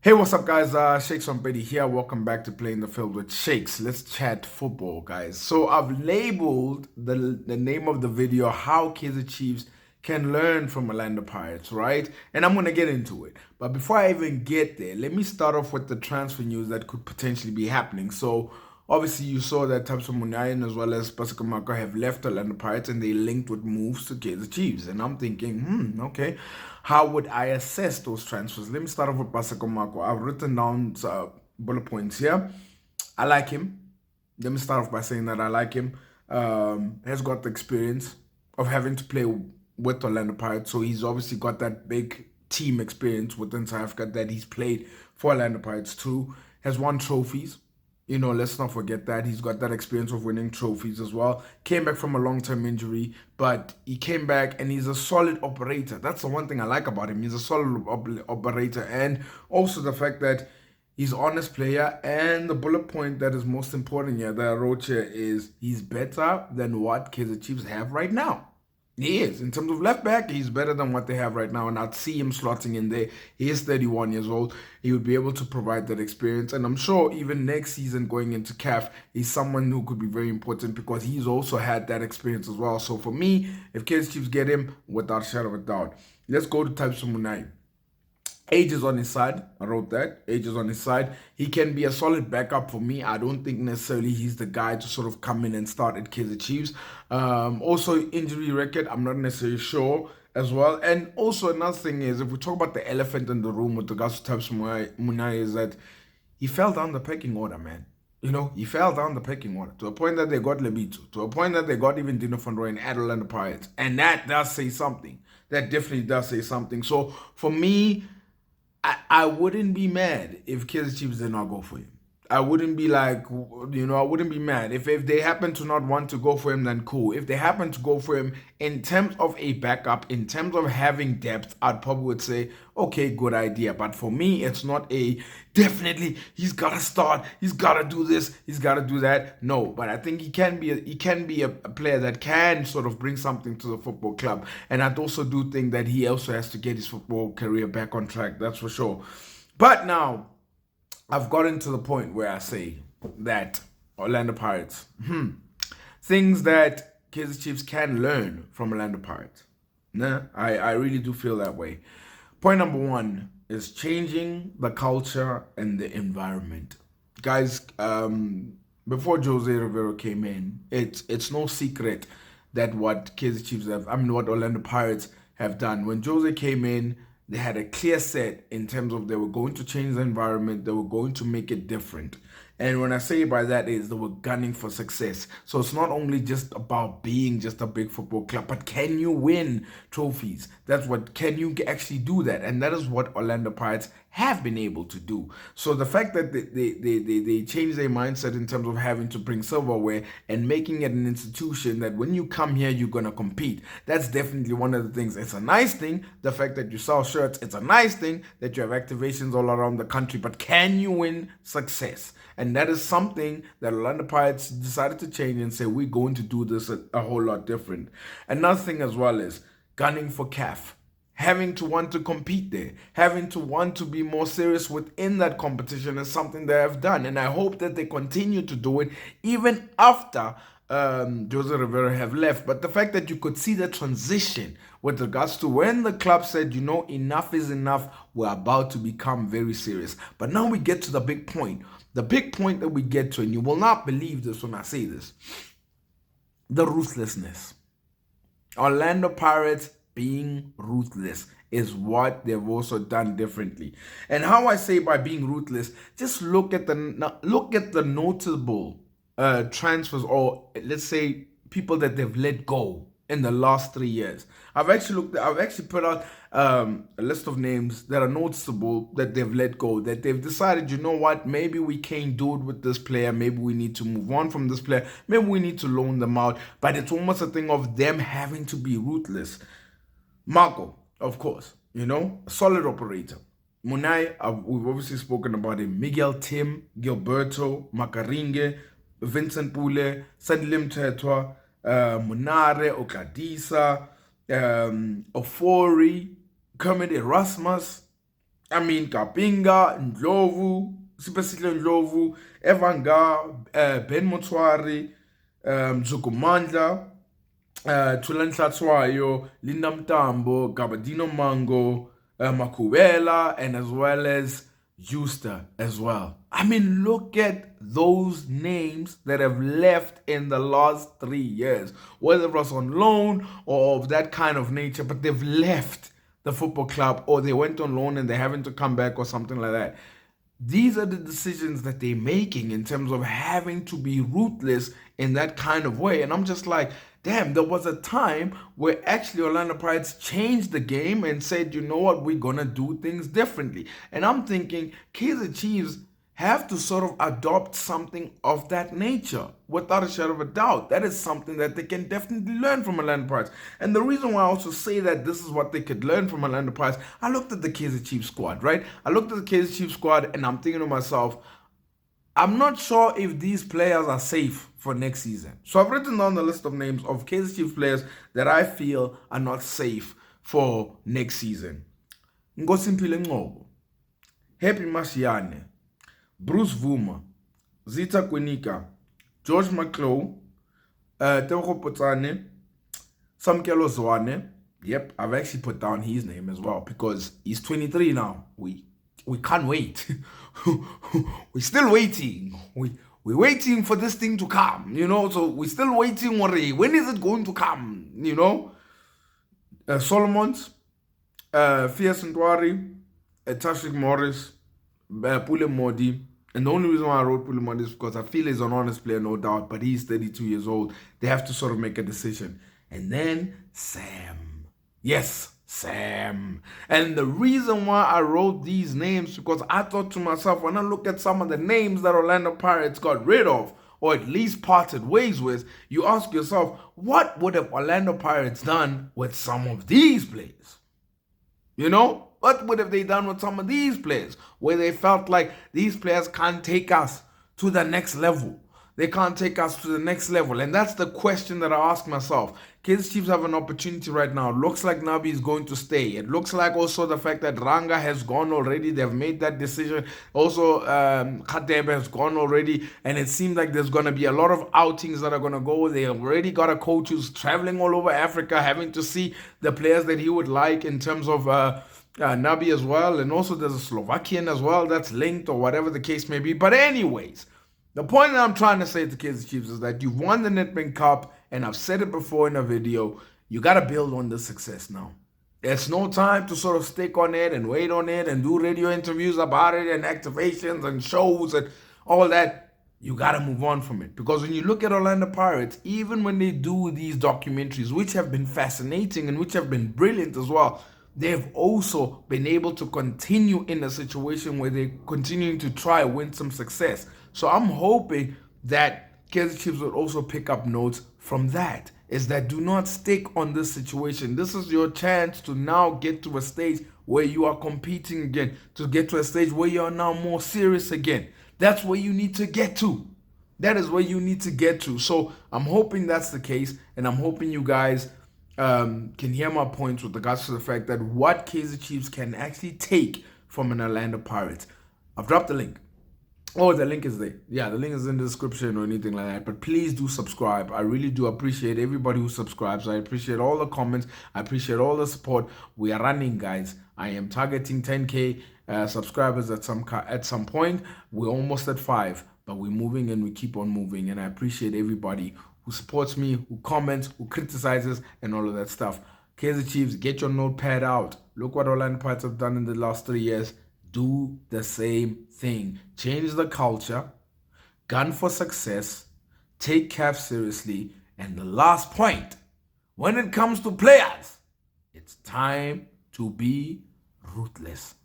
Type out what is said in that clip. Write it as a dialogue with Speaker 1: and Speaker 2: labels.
Speaker 1: Hey, what's up, guys? Shakes on Betty here. Welcome back to Playing the Field with Shakes. Let's chat football, guys. So I've labeled the name of the video "How Kaizer Chiefs Can Learn from Orlando Pirates," right? And I'm gonna get into it. But before I even get there, let me start off with the transfer news that could potentially be happening. So obviously, you saw that Tabso Munayan as well as Pascal Mako have left Orlando Pirates and they linked with moves to Kaizer Chiefs. And I'm thinking, okay, how would I assess those transfers? Let me start off with Pascal Mako. I've written down bullet points here. I like him. Let me start off by saying that I like him. Has got the experience of having to play with Orlando Pirates, so he's obviously got that big team experience within South Africa that he's played for Orlando Pirates too. Has won trophies. Let's not forget that. He's got that experience of winning trophies as well. Came back from a long-term injury, but he came back and he's a solid operator. That's the one thing I like about him. He's a solid operator. And also the fact that he's an honest player. And the bullet point that is most important here that I wrote here is he's better than what Kaizer Chiefs have right now. He is. In terms of left back, he's better than what they have right now, and I'd see him slotting in there. He is 31 years old. He would be able to provide that experience, and I'm sure even next season going into CAF, he's someone who could be very important because he's also had that experience as well. So for me, if Kaizer Chiefs get him, without a shadow of a doubt. Let's go to Types Munai. Age is on his side. I wrote that. Age is on his side. He can be a solid backup for me. I don't think necessarily he's the guy to sort of come in and start at Kaizer Chiefs. Also, injury record, I'm not necessarily sure as well. And also, another thing is, if we talk about the elephant in the room with regards to Tabs Munai, is that he fell down the pecking order, man. He fell down the pecking order to a point that they got Lebito, to a point that they got even Dino van Rooyen and Orlando Pirates. And that does say something. That definitely does say something. So, for me, I wouldn't be mad if Kaizer Chiefs did not go for him. I wouldn't be like, I wouldn't be mad. If they happen to not want to go for him, then cool. If they happen to go for him in terms of a backup, in terms of having depth, I'd probably would say, okay, good idea. But for me, it's not a definitely he's gotta start, he's gotta do this, he's gotta do that. No, but I think he can be a player that can sort of bring something to the football club. And I also do think that he also has to get his football career back on track, that's for sure. But now I've gotten to the point where I say that Orlando Pirates, things that Kaizer Chiefs can learn from Orlando Pirates. Nah, I really do feel that way. Point number one is changing the culture and the environment. Guys, before Jose Rivero came in, it's no secret that what what Orlando Pirates have done. When Jose came in, they had a clear set in terms of they were going to change the environment, they were going to make it different. And when I say by that is they were gunning for success. So it's not only just about being just a big football club, but can you win trophies? Can you actually do that? And that is what Orlando Pirates have been able to do. So the fact that they changed their mindset in terms of having to bring silverware and making it an institution that when you come here, you're going to compete. That's definitely one of the things. It's a nice thing, the fact that you sell shirts. It's a nice thing that you have activations all around the country. But can you win success? And that is something that Orlando Pirates decided to change and say, we're going to do this a whole lot different. Another thing as well is gunning for CAF. Having to want to compete there, having to want to be more serious within that competition is something they have done. And I hope that they continue to do it even after Jose Rivera have left. But the fact that you could see the transition with regards to when the club said, enough is enough, we're about to become very serious. But now we get to the big point. The big point that we get to, and you will not believe this when I say this, the ruthlessness. Orlando Pirates being ruthless is what they've also done differently. And how I say by being ruthless, just look at the notable transfers, or let's say people that they've let go in the last 3 years. I've actually put out a list of names that are noticeable that they've let go, that they've decided, maybe we can't do it with this player, maybe we need to move on from this player, maybe we need to loan them out. But it's almost a thing of them having to be ruthless. Marco, of course, a solid operator. Munai, we've obviously spoken about him. Miguel Tim, Gilberto, Makaringe, Vincent Pule, Sandilim Tetwa, Munare, Okadisa, Ofori, Kermit Erasmus, I mean, Kapinga, Ndlovu, Sipesihle Ndlovu, Evanga, Ben Motswari, Zukumandla, Thulan Hlatshwayo, Linda Mtambo, Gabadino Mango, Makubela, and as well as Justa as well. I mean, look at those names that have left in the last 3 years, whether it was on loan or of that kind of nature, but they've left the football club or they went on loan and they're having to come back or something like that. These are the decisions that they're making in terms of having to be ruthless in that kind of way. And I'm just like, damn, there was a time where actually Orlando Pirates changed the game and said, you know what, we're going to do things differently. And I'm thinking Kaizer Chiefs have to sort of adopt something of that nature without a shadow of a doubt. That is something that they can definitely learn from Orlando Pirates. And the reason why I also say that this is what they could learn from Orlando Pirates, I looked at the Kaizer Chiefs squad, right? I looked at the Kaizer Chiefs squad and I'm thinking to myself, I'm not sure if these players are safe for next season. So I've written down the list of names of Kaizer Chiefs players that I feel are not safe for next season. Ngosimpile Ngcobo, Happy Mashiane, Bruce Vuma, Zita Kwenika, George McClough, Tebogo Potsane, Samkelo Zwane. Yep, I've actually put down his name as well because he's 23 now. We can't wait. We're still waiting. We're waiting for this thing to come, you know. So we're still waiting. When is it going to come, you know? Solomons, Fierce Ntwari, Tashik Morris, Pule Modi. And the only reason why I wrote Pule Modi is because I feel he's an honest player, no doubt, but he's 32 years old. They have to sort of make a decision. And then Sam. Yes, Sam. And the reason why I wrote these names, because I thought to myself, when I look at some of the names that Orlando Pirates got rid of, or at least parted ways with, you ask yourself, what would have Orlando Pirates done with some of these players? You know? What would have they done with some of these players where they felt like these players can't take us to the next level? They can't take us to the next level. And that's the question that I ask myself. Kaizer Chiefs have an opportunity right now. It looks like Nabi is going to stay. It looks like also the fact that Ranga has gone already. They've made that decision. Also, Khatebe has gone already. And it seems like there's going to be a lot of outings that are going to go. They already got a coach who's traveling all over Africa, having to see the players that he would like in terms of Nabi as well. And also there's a Slovakian as well that's linked or whatever the case may be. But anyways, the point that I'm trying to say to Kaizer Chiefs is that you've won the Nedbank Cup, and I've said it before in a video, you got to build on this success now. It's no time to sort of stick on it and wait on it and do radio interviews about it and activations and shows and all that. You got to move on from it. Because when you look at Orlando Pirates, even when they do these documentaries, which have been fascinating and which have been brilliant as well, they've also been able to continue in a situation where they're continuing to try and win some success. So I'm hoping that Kaizer Chiefs will also pick up notes from that, is that do not stick on this situation. This is your chance to now get to a stage where you are competing again, to get to a stage where you are now more serious again. That's where you need to get to. That is where you need to get to. So I'm hoping that's the case, and I'm hoping you guys can hear my points with regards to the fact that what Kaizer Chiefs can actually take from an Orlando Pirates. I've dropped the link. Oh, the link is there. Yeah, the link is in the description or anything like that. But please do subscribe. I really do appreciate everybody who subscribes. I appreciate all the comments. I appreciate all the support. We are running, guys. I am targeting 10K subscribers at some point. We're almost at 5, but we're moving and we keep on moving. And I appreciate everybody who supports me, who comments, who criticizes, and all of that stuff. Kaizer Chiefs, get your notepad out. Look what Orlando Pirates have done in the last 3 years. Do the same thing. Change the culture. Gun for success. Take CAF seriously. And the last point, when it comes to players, it's time to be ruthless.